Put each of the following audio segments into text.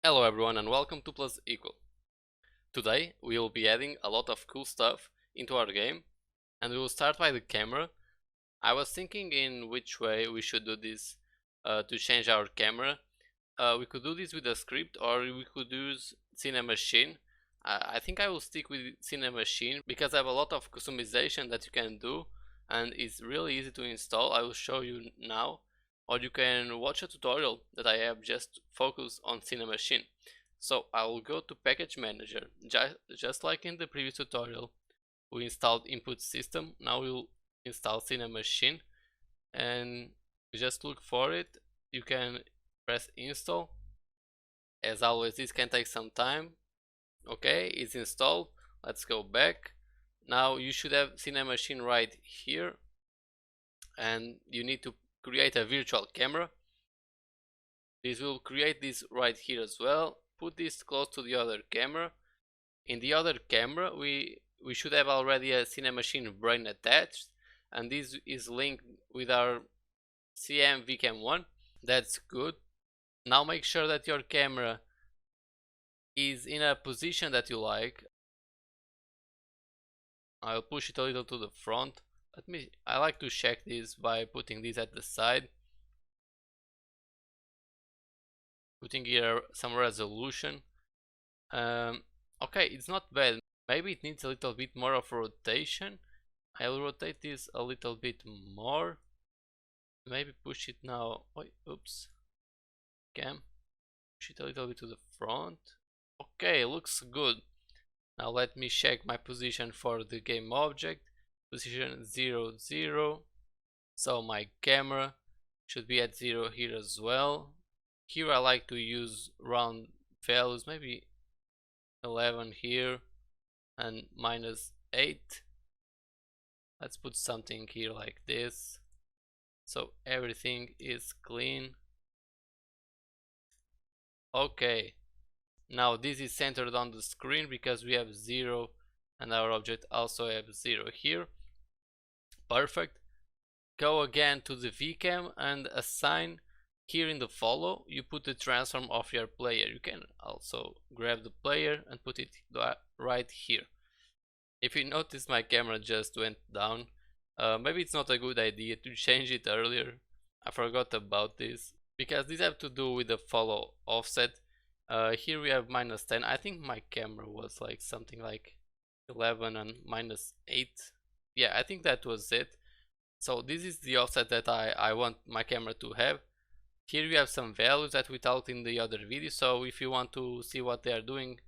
Hello everyone and welcome to Plus Equal. Today we will be adding a lot of cool stuff into our game, and we will start by the camera. I was thinking in which way we should do this to change our camera. We could do this with a script, or we could use Cinemachine. I think I will stick with Cinemachine because I have a lot of customization that you can do, and it's really easy to install. I will show you now, or you can watch a tutorial that I have just focused on Cinemachine. So I will go to Package Manager, just like in the previous tutorial. We installed Input System. Now we'll install Cinemachine, and just look for it. You can press install. As always, this can take some time. Okay, it's installed. Let's go back. Now you should have Cinemachine right here, and you need to create a virtual camera. This will create this right here as well. Put this close to the other camera. In the other camera we should have already a Cinemachine brain attached, and this is linked with our CM VCam1. That's good. Now make sure that your camera is in a position that you like. I'll push it a little to the front. I like to check this by putting this at the side, putting here some resolution. Okay, it's not bad. Maybe it needs a little bit more of rotation. I'll rotate this a little bit more. Maybe push it now. Oops. Cam. Push it a little bit to the front. Okay, looks good. Now let me check my position for the game object. Position 0, 0. So my camera should be at 0 here as well. Here I like to use round values, maybe 11 here and -8. Let's put something here like this, so everything is clean. Okay, now this is centered on the screen because we have 0 and our object also have 0 here. Perfect. Go again to the VCam and assign here in the follow. You put the transform of your player. You can also grab the player and put it right here. If you notice, my camera just went down. Maybe it's not a good idea to change it earlier. I forgot about this because these have to do with the follow offset. Here we have -10. I think my camera was like something like 11 and -8. Yeah, I think that was it. So this is the offset that I want my camera to have. Here we have some values that we talked in the other video, so if you want to see what they are doing,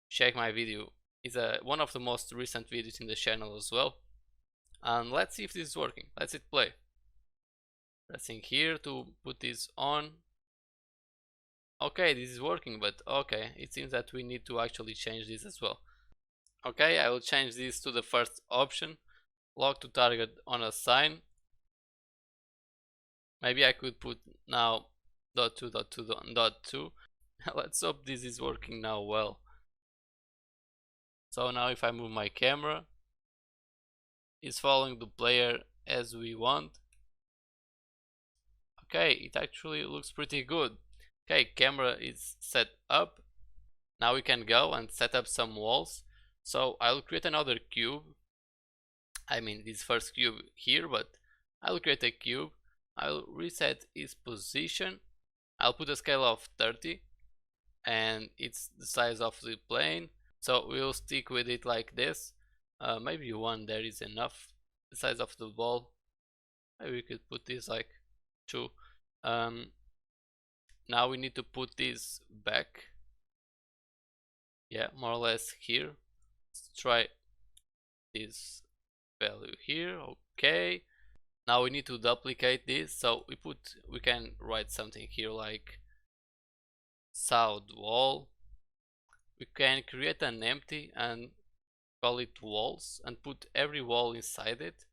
check my video. It's one of the most recent videos in the channel as well. And let's see if this is working. Let's hit play. Pressing here to put this on. Okay, this is working, but okay, it seems that we need to actually change this as well. Okay, I will change this to the first option. Lock to target on a sign. Maybe I could put now .2, .2, .2. Let's hope this is working now well. So now if I move my camera, it's following the player as we want. Okay, it actually looks pretty good. Okay, camera is set up. Now we can go and set up some walls. So I'll create another cube. I mean this first cube here, but I'll create a cube. I'll reset its position. I'll put a scale of 30 and it's the size of the plane. So we'll stick with it like this. Maybe 1 there is enough. The size of the ball. Maybe we could put this like 2. Now we need to put this back. Yeah, more or less here. Let's try this value here. Okay. Now we need to duplicate this, so we can write something here like south wall. We can create an empty and call it walls and put every wall inside it.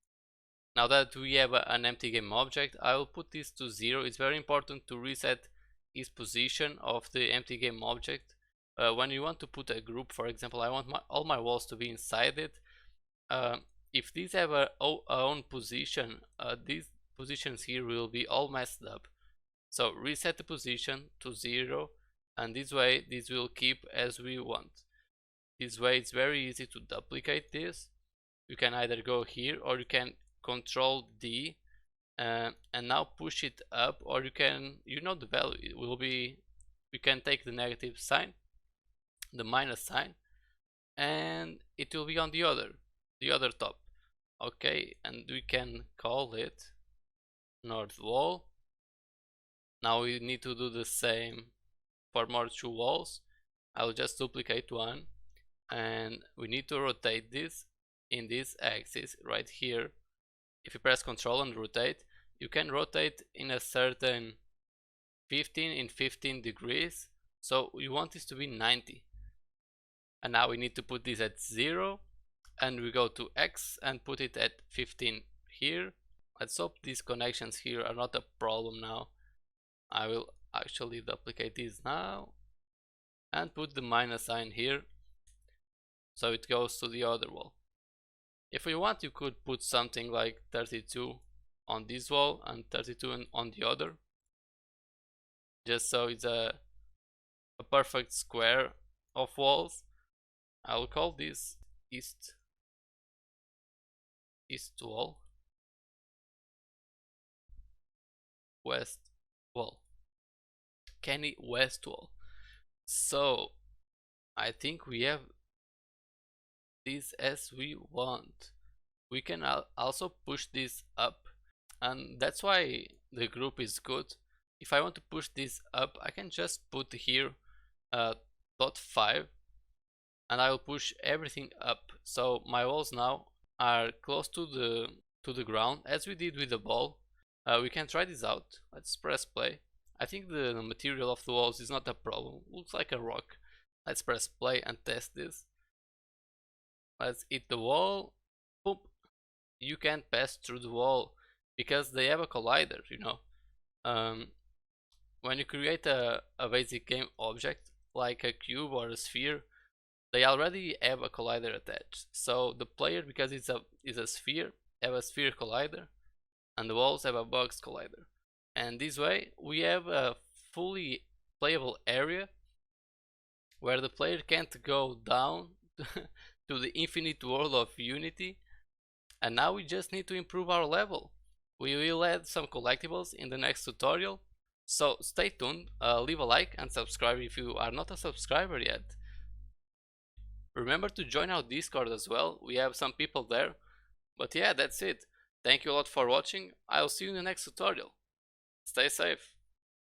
Now that we have an empty game object, I will put this to 0. It's very important to reset its position of the empty game object. When you want to put a group, for example, I want all my walls to be inside it. If these have a own position, these positions here will be all messed up. So reset the position to 0 and this way this will keep as we want. This way it's very easy to duplicate this. You can either go here or you can Control D and now push it up, or you can, the value, it will be, you can take the negative sign, the minus sign, and it will be on the other top. Okay, and we can call it north wall. Now we need to do the same for more two walls. I'll just duplicate one, and we need to rotate this in this axis right here. If you press Ctrl and rotate, you can rotate in a certain 15 in 15 degrees, so we want this to be 90. And now we need to put this at 0, and we go to X and put it at 15 here. Let's hope these connections here are not a problem now. I will actually duplicate this now and put the minus sign here, so it goes to the other wall. If we want, you could put something like 32 on this wall and 32 on the other, just so it's a perfect square of walls. I'll call this east wall, west wall, Kenny west wall. So I think we have this as we want. We can also push this up, and that's why the group is good. If I want to push this up, I can just put here dot 5, and I will push everything up, so my walls now are close to the ground, as we did with the ball. We can try this out. Let's press play. I think the material of the walls is not a problem. Looks like a rock. Let's press play and test this. Let's hit the wall. Boom. You can't pass through the wall because they have a collider, when you create a basic game object like a cube or a sphere, they already have a collider attached. So the player, because it's a sphere, have a sphere collider, and the walls have a box collider. And this way we have a fully playable area where the player can't go down to the infinite world of Unity. And now we just need to improve our level. We will add some collectibles in the next tutorial, so stay tuned, leave a like and subscribe if you are not a subscriber yet. Remember to join our Discord as well, we have some people there. But yeah, that's it. Thank you a lot for watching. I'll see you in the next tutorial. Stay safe.